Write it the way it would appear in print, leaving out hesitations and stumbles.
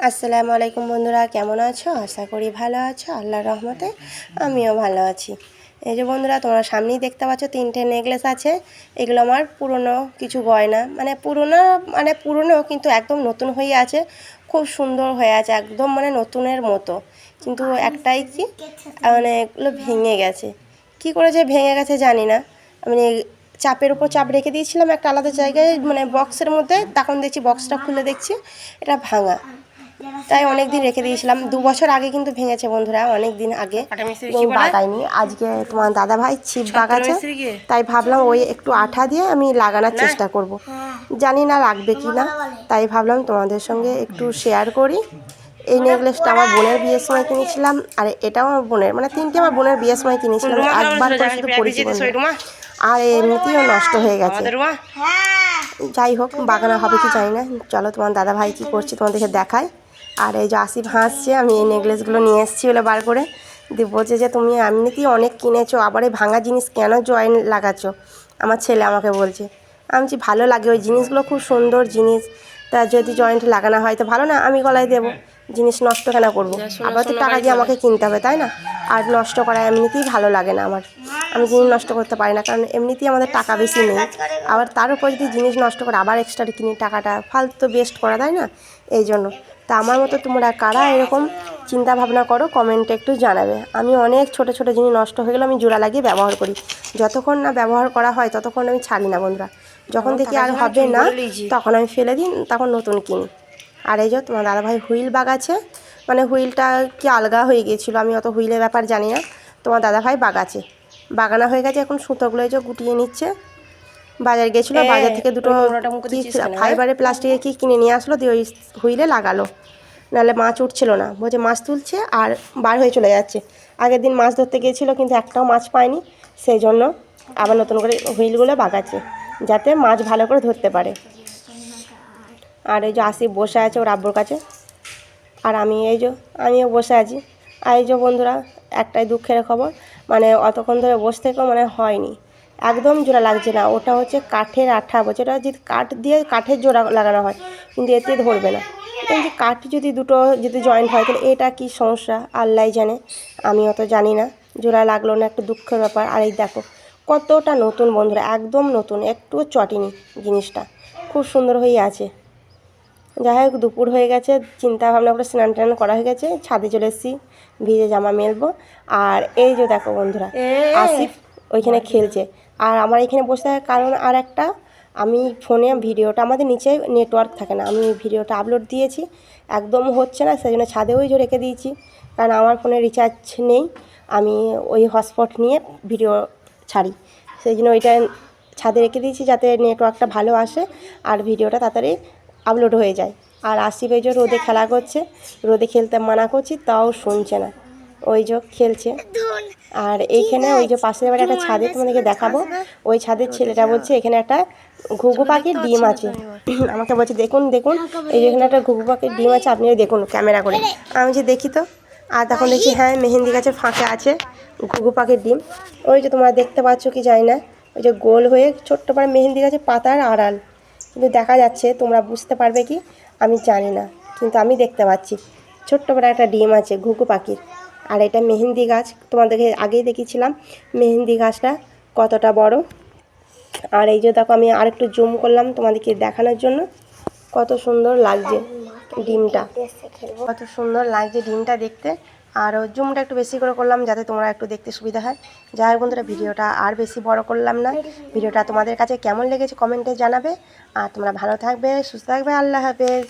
আসসালামু আলাইকুম বন্ধুরা, কেমন আছো? আশা করি ভালো আছো। আল্লাহর রহমতে আমিও ভালো আছি। এই যে বন্ধুরা, তোমরা সামনেই দেখতে পাচ্ছ 3টে নেকলেস আছে। এগুলো আমার পুরনো কিছু গয়না, পুরনো কিন্তু একদম নতুন হয়ে আছে। খুব সুন্দর হয়ে আছে, একদম নতুনের মতো। কিন্তু একটাই কি, এগুলো ভেঙে গেছে। কি করে যে ভেঙে গেছে জানি না। মানে চাপের উপর চাপ রেখে দিয়েছিলাম একটা আলাদা জায়গায়, বক্সের মধ্যে। তখন দেখছি বক্সটা খুলে দেখছি এটা ভাঙা। তাই অনেক দিন রেখে দিয়েছিলাম। 2 বছর আগে কিন্তু ভেঙেছে বন্ধুরা, অনেক দিন আগে। বাগাইনি। আজকে তোমার দাদা ভাই ছিপ বাগাচ্ছে, তাই ভাবলাম ওই একটু আঠা দিয়ে আমি লাগানোর চেষ্টা করব। জানি না লাগবে কি না, তাই ভাবলাম তোমাদের সঙ্গে একটু শেয়ার করি। এই নেকলেসটা আমার বোনের বিয়ের সময় কিনেছিলাম, আর এটাও আমার বোনের, 3টে আমার বোনের বিয়ের সময় কিনেছিলাম। একবার করে শুধু পরেছি, আর এমনিতেও নষ্ট হয়ে গেছে। যাই হোক, বাগানো হবে কি জানি না। চলো তোমার দাদা ভাই কী করছে তোমাদেরকে দেখায়। আর এই যে আসিফ হাসছে, আমি এই নেকলেসগুলো নিয়ে এসেছি বলে বার করে দিয়ে বলছে যে তুমি এমনিতেই অনেক কিনেছো, আবার এই ভাঙা জিনিস কেন জয়েন লাগাচ্ছ? আমার ছেলে আমাকে বলছে। আমি বলছি ভালো লাগে, ওই জিনিসগুলো খুব সুন্দর জিনিস, তা যদি জয়েন্ট লাগানো হয় তো ভালো না, আমি গলায় দেবো। জিনিস নষ্ট কেন করবো? আবার তো টাকা দিয়ে আমাকে কিনতে হবে, তাই না? আর নষ্ট করা এমনিতেই ভালো লাগে না আমার। আমি জিনিস নষ্ট করতে পারি না, কারণ এমনিতেই আমাদের টাকা বেশি নেই। আবার তার উপর যদি জিনিস নষ্ট করে আবার এক্সট্রা কিনি, টাকাটা ফালতু বেস্ট করা, তাই না? এই জন্য। তা আমার মতো তোমরা কারা এরকম চিন্তা ভাবনা করো, কমেন্টে একটু জানাবে। আমি অনেক ছোট ছোট জিনিস নষ্ট হয়ে গেলে আমি জোড়া লাগিয়ে ব্যবহার করি। যতক্ষণ না ব্যবহার করা হয় ততক্ষণ আমি ছাড়ি না বন্ধুরা। যখন দেখি আর হবে না, তখন আমি ফেলে দিই, তখন নতুন কিনি। আর এই যে তোমার দাদাভাই হুইল বাগাচ্ছে, হুইলটা কি আলগা হয়ে গিয়েছিলো, আমি অত হুইলের ব্যাপার জানি না। তোমার দাদাভাই বাগাচ্ছে, বাগানো হয়ে গেছে। এখন সুতোগুলো এই যে গুটিয়ে নিচ্ছে। বাজার গেছিলো, বাজার থেকে দুটো কি ফাইবারের প্লাস্টিকের কি কিনে নিয়ে আসলো, দিয়ে ওই হুইলে লাগালো। নাহলে মাছ উঠছিল না, বলছে মাছ তুলছে আর বার হয়ে চলে যাচ্ছে। আগের দিন মাছ ধরতে গিয়েছিলো, কিন্তু একটাও মাছ পায়নি। সেই জন্য আবার নতুন করে হুইলগুলো বাগাচ্ছে, যাতে মাছ ভালো করে ধরতে পারে। আর এই যে আসিফ বসে আছে ওর আব্বুর কাছে, আর আমিও বসে আছি। আর এই যে বন্ধুরা, একটাই দুঃখের খবর, অতক্ষণ ধরে বসে থেকেও হয়নি, একদম জোড়া লাগছে না। ওটা হচ্ছে কাঠের আঠা, বলছে ওটা যদি কাঠ দিয়ে কাঠের জোড়া লাগানো হয়, কিন্তু এতে ধরবে না। এই যে কাঠ যদি দুটো জয়েন্ট হয়, তাহলে এটা কি সমস্যা আল্লাহ জানে, আমি অত জানি না। জোড়া লাগলো না, একটু দুঃখের ব্যাপার। আর এই দেখো কতটা নতুন বন্ধুরা, একদম নতুন, একটুও চটেনি জিনিসটা, খুব সুন্দর হয়ে আছে। যাই হোক, দুপুর হয়ে গেছে, চিন্তা ভাবনা করে স্নান টান করা হয়ে গেছে, ছাদে চলে এসেছি, ভিজে জামা মেলবো। আর এই যে দেখো বন্ধুরা, আসিফ ওইখানে খেলছে, আর আমার এখানে বসে থাকার কারণ আর একটা, আমি ফোনে ভিডিওটা, আমাদের নিচে নেটওয়ার্ক থাকে না, আমি ভিডিওটা আপলোড দিয়েছি, একদম হচ্ছে না, সেই জন্য ছাদে ওই যে রেখে দিয়েছি। কারণ আমার ফোনে রিচার্জ নেই, আমি ওই হটস্পট নিয়ে ভিডিও ছাড়ি, সেই জন্য ওইটা ছাদে রেখে দিয়েছি, যাতে নেটওয়ার্কটা ভালো আসে আর ভিডিওটা তাড়াতাড়ি আপলোড হয়ে যায়। আর আসিফ এই যে রোদে খেলা করছে, রোদে খেলতে মানা করছি, তাও শুনছে না, ওই যে খেলছে। আর এইখানে ওই যে পাশের বাড়ি একটা ছাদে তোমাদেরকে দেখাবো, ওই ছাদের ছেলেটা বলছে এখানে একটা ঘুঘু পাখির ডিম আছে। আমাকে বলছে দেখুন দেখুন, এই যেখানে একটা ঘুঘু পাখির ডিম আছে, আপনি দেখুন ক্যামেরা করে। আমি যে দেখি তো, আর তখন দেখছি হ্যাঁ, মেহেন্দি গাছের ফাঁকে আছে ঘুঘু পাখির ডিম। ওই যে তোমরা দেখতে পাচ্ছ কি জানি না, ওই যে গোল হয়ে ছোট্ট পাড়া মেহেন্দি গাছের পাতার আড়াল কিন্তু দেখা যাচ্ছে, তোমরা বুঝতে পারবে কি আমি জানি না, কিন্তু আমি দেখতে পাচ্ছি ছোট্ট করে একটা ডিম আছে ঘুঘু পাখির। আর এটা মেহেন্দি গাছ, তোমাদেরকে আগেই দেখিয়েছিলাম মেহেন্দি গাছটা কতটা বড়। আর এই যে দেখো, আমি আরেকটু জুম করলাম তোমাদেরকে দেখানোর জন্য, কত সুন্দর লাগছে ডিমটা, কত সুন্দর লাগছে ডিমটা দেখতে। আর জুমটা একটু বেশি করে করলাম যাতে তোমরা একটু দেখতে সুবিধা হয়। যাই হোক বন্ধুরা, ভিডিওটা আর বেশি বড় করলাম না। ভিডিওটা তোমাদের কাছে কেমন লেগেছে কমেন্টে জানাবে। আর তোমরা ভালো থাকবে, সুস্থ থাকবে, আল্লাহ হাফেজ।